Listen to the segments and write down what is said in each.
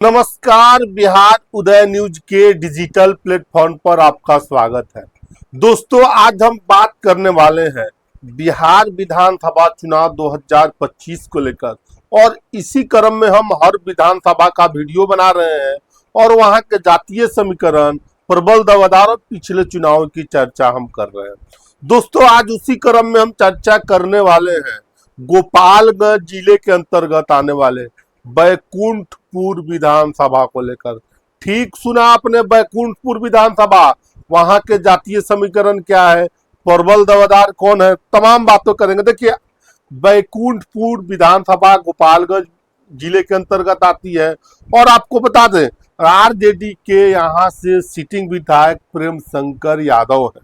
नमस्कार। बिहार उदय न्यूज के digital platform पर आपका स्वागत है। दोस्तों, आज हम बात करने वाले हैं बिहार विधानसभा चुनाव 2025 को लेकर, और इसी क्रम में हम हर विधानसभा का वीडियो बना रहे हैं और वहां के जातीय समीकरण, प्रबल दावेदार और पिछले चुनाव की चर्चा हम कर रहे हैं। दोस्तों, आज उसी क्रम में हम चर्चा करने वाले हैं गोपालगंज जिले के अंतर्गत आने वाले बैकुंठपुर विधानसभा को लेकर। ठीक सुना आपने, बैकुंठपुर विधानसभा। वहां के जातीय समीकरण क्या है, प्रबल दावेदार कौन है, तमाम बातों करेंगे। देखिए, बैकुंठपुर विधानसभा गोपालगंज जिले के अंतर्गत आती है और आपको बता दें, आरजेडी के यहाँ से सिटिंग विधायक प्रेम शंकर यादव है,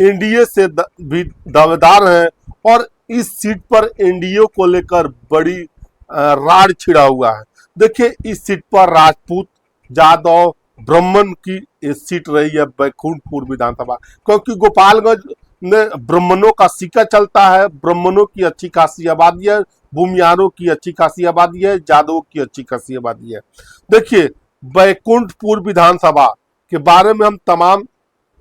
एनडीए से भी दावेदार हैं और इस सीट पर एनडीए को लेकर बड़ी राड छिड़ा हुआ है। देखिए, इस सीट पर राजपूत, जादव, ब्राह्मण की सीट रही है बैकुंठपुर विधानसभा, क्योंकि गोपालगंज में ब्राह्मणों का सिक्का चलता है। ब्राह्मणों की अच्छी खासी आबादी है, भूमियारों की अच्छी खासी आबादी है, जादवों की अच्छी खासी आबादी है। देखिए, बैकुंठपुर विधानसभा के बारे में हम तमाम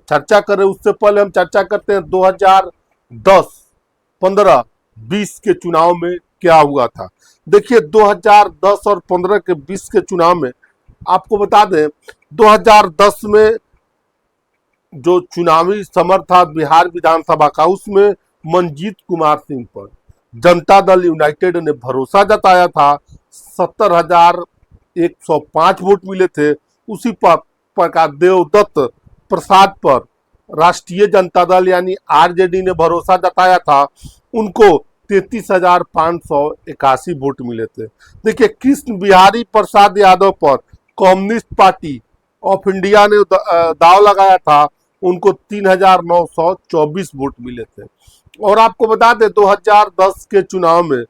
चर्चा करें उससे पहले हम चर्चा करते हैं 2010, 15, 20 के चुनाव में क्या हुआ था। देखिए, 2010 और 15 के 20 के चुनाव में आपको बता दें, 2010 में जो चुनावी समर था बिहार विधानसभा का, उसमें मनजीत कुमार सिंह पर जनता दल यूनाइटेड ने भरोसा जताया था। 70,105 वोट मिले थे। उसी प्रकार देवदत्त प्रसाद पर राष्ट्रीय जनता दल यानी आरजेडी ने भरोसा जताया था, उनको 33,581 वोट मिले थे। देखिए, कृष्ण बिहारी प्रसाद यादव पर कम्युनिस्ट पार्टी ऑफ इंडिया ने दाव लगाया था, उनको 3,924 वोट मिले थे। और आपको बता दें, 2010 के चुनाव में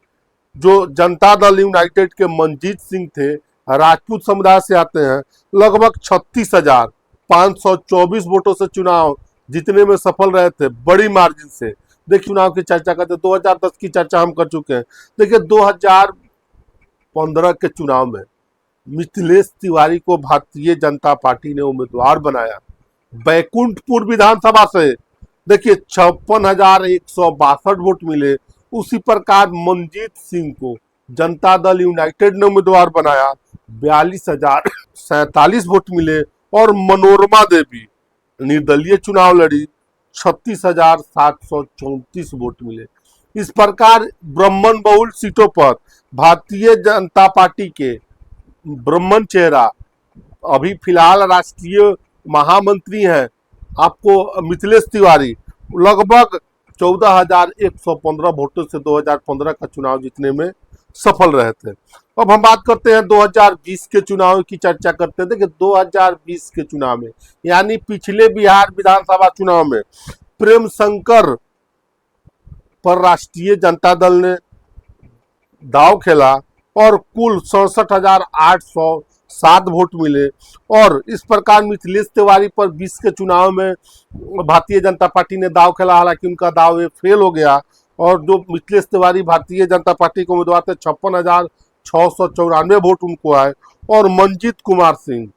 जो जनता दल यूनाइटेड के मनजीत सिंह थे, राजपूत समुदाय से आते हैं, लगभग 36,524 वोटों से चुनाव जीतने में सफल रहे थे, बड़ी मार्जिन से। देखिए, चुनाव की चर्चा करते, 2010 की चर्चा हम कर चुके हैं। देखिए, 2015 के चुनाव में मिथिलेश तिवारी को भारतीय जनता पार्टी ने उम्मीदवार बनाया बैकुंठपुर विधानसभा से। देखिए, 56,162 वोट मिले। उसी प्रकार मनजीत सिंह को जनता दल यूनाइटेड ने उम्मीदवार बनाया, 42,047 वोट मिले। और मनोरमा देवी निर्दलीय चुनाव लड़ी, 36,734 वोट मिले। इस प्रकार ब्राह्मण बहुल सीटों पर भारतीय जनता पार्टी के ब्राह्मण चेहरा, अभी फिलहाल राष्ट्रीय महामंत्री हैं आपको मिथिलेश तिवारी, लगभग 14,115 वोटों से 2015 का चुनाव जीतने में सफल रहे थे। अब हम बात करते हैं 2020 के चुनाव की चर्चा करते हैं। देखिए, 2020 के चुनाव में यानी पिछले बिहार विधानसभा चुनाव में प्रेम शंकर पर राष्ट्रीय जनता दल ने दाव खेला और कुल 67,807 वोट मिले। और इस प्रकार मिथिलेश तिवारी पर 20 के चुनाव में भारतीय जनता पार्टी ने दाव खेला, हालांकि उनका दाव फेल हो गया। और जो मिथिलेश तिवारी भारतीय जनता पार्टी के उम्मीदवार थे, 56,694 वोट उनको आए। और मनजीत कुमार सिंह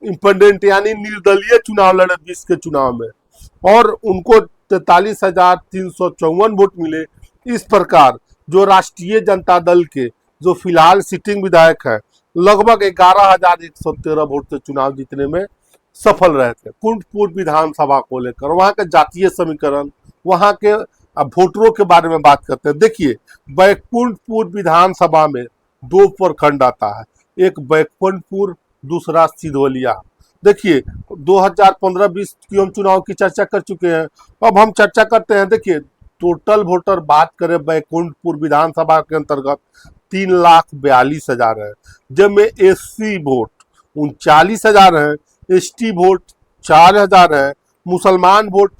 इंडिपेंडेंट यानी निर्दलीय चुनाव लड़े 20 के चुनाव में, और उनको 43,354 वोट मिले। इस प्रकार जो राष्ट्रीय जनता दल के जो फिलहाल सिटिंग विधायक है, लगभग 11,113 वोट से चुनाव जीतने में सफल रहे थे। कुंठपुर विधानसभा को लेकर वहां के जातीय समीकरण, वहां के वोटरों के बारे में बात करते हैं। देखिए, बैकुंठपुर विधानसभा में 2 प्रखंड आता है, एक बैकुंठपुर, दूसरा सिधवलिया। देखिए, 2015-20 की हम चुनाव की चर्चा कर चुके हैं, अब हम चर्चा करते हैं। देखिए, टोटल वोटर बात करें बैकुंठपुर विधानसभा के अंतर्गत 3,42,000 है, जिनमें एससी वोट 39,000 है, एसटी वोट 4,000 है, मुसलमान वोट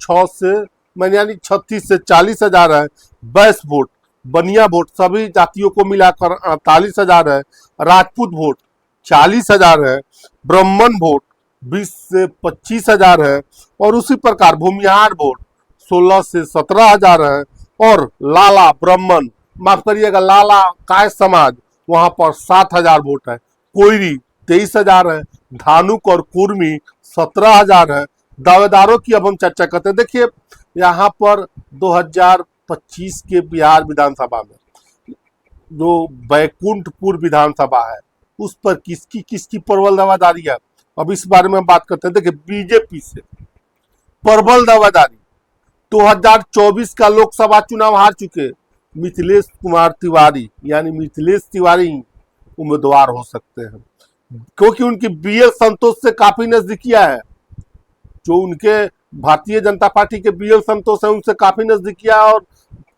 36 से 40,000 है, बैस वोट, बनिया वोट सभी जातियों को मिलाकर 48,000 है, राजपूत वोट 40,000 है, ब्राह्मण वोट 20 से 25,000 है, और उसी प्रकार भूमिहार वोट 16 से 17,000 है। और लाला ब्राह्मण, माफ करिएगा, लाला काय समाज, वहां पर 7,000 वोट है। कोयरी 23,000 है, धानुक और कुर्मी 17,000 है। दावेदारों की अब हम चर्चा करते हैं। देखिए यहाँ पर 2025 के बिहार विधानसभा में जो बैकुंठपुर विधानसभा है उस पर किसकी किसकी प्रबल दावेदारी है, अब इस बारे में हम बात करते हैं। देखिए बीजेपी से प्रबल दावेदारी, 2024 का लोकसभा चुनाव हार चुके मिथिलेश कुमार तिवारी, यानी मिथिलेश तिवारी उम्मीदवार हो सकते हैं, क्योंकि उनकी बीएल संतोष से काफी नजदीकिया है। जो उनके भारतीय जनता पार्टी के बीएल संतोष है उनसे काफी नजदीकिया, और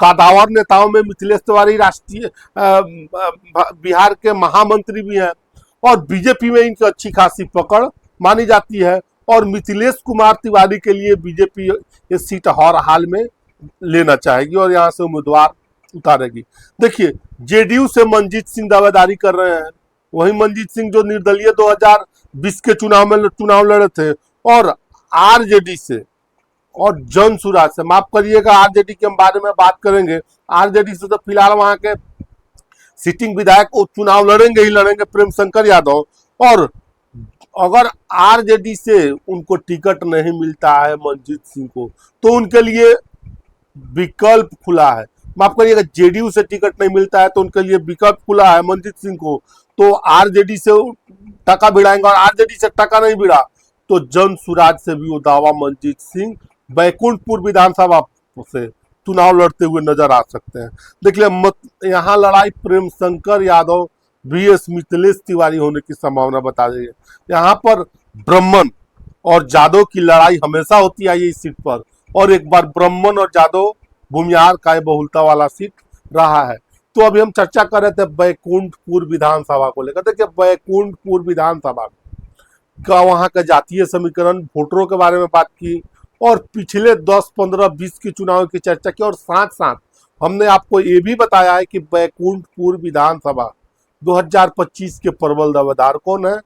कदावर नेताओं में मिथिलेश तिवारी राष्ट्रीय बिहार के महामंत्री भी हैं, और बीजेपी में इनकी अच्छी खासी पकड़ मानी जाती है, और मिथिलेश कुमार तिवारी के लिए बीजेपी ये सीट हर हाल में लेना चाहेगी और यहाँ से उम्मीदवार उतारेगी। देखिए जेडीयू से मंजीत सिंह दावेदारी कर रहे हैं, वही मंजीत सिंह जो निर्दलीय 2020 के चुनाव में चुनाव लड़े थे, और आरजेडी से और जन सुराज से, माफ करिएगा आरजेडी के हम बारे में बात करेंगे, आरजेडी से तो फिलहाल वहां के सिटिंग विधायक चुनाव लड़ेंगे ही लड़ेंगे, प्रेम शंकर यादव, और अगर आरजेडी से उनको टिकट नहीं मिलता है मंजीत सिंह को तो उनके लिए विकल्प खुला है। माफ करिएगा जेडीयू से टिकट नहीं मिलता है तो उनके लिए विकल्प खुला है मंजीत सिंह को, तो आरजेडी से टका भिड़ाएंगे, और आरजेडी से टका नहीं भिड़ा तो जन सुराज से भी वो दावा मंजीत सिंह बैकुंठपुर विधानसभा से चुनाव लड़ते हुए नजर आ सकते हैं। देखिए यहाँ लड़ाई प्रेम शंकर यादव बीएस मिथिलेश तिवारी होने की संभावना बता रही है। यहाँ पर ब्राह्मण और जादव की लड़ाई हमेशा होती आई है इस सीट पर, और एक बार ब्राह्मण और जादव भूमिहार का बहुलता वाला सीट रहा है। तो अभी हम चर्चा कर रहे थे बैकुंठपुर विधानसभा को लेकर। देखिए बैकुंठपुर विधानसभा का वहाँ का जातीय समीकरण, वोटरों के बारे में बात की, और पिछले 10, 15, 20 के चुनाव की चर्चा की, और साथ साथ हमने आपको ये भी बताया है कि बैकुंठपुर विधानसभा 2025 के प्रबल दावेदार कौन है।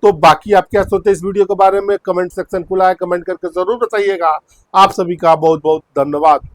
तो बाकी आप क्या सोचते हैं इस वीडियो के बारे में, कमेंट सेक्शन खुला है, कमेंट करके जरूर बताइएगा। आप सभी का बहुत बहुत धन्यवाद।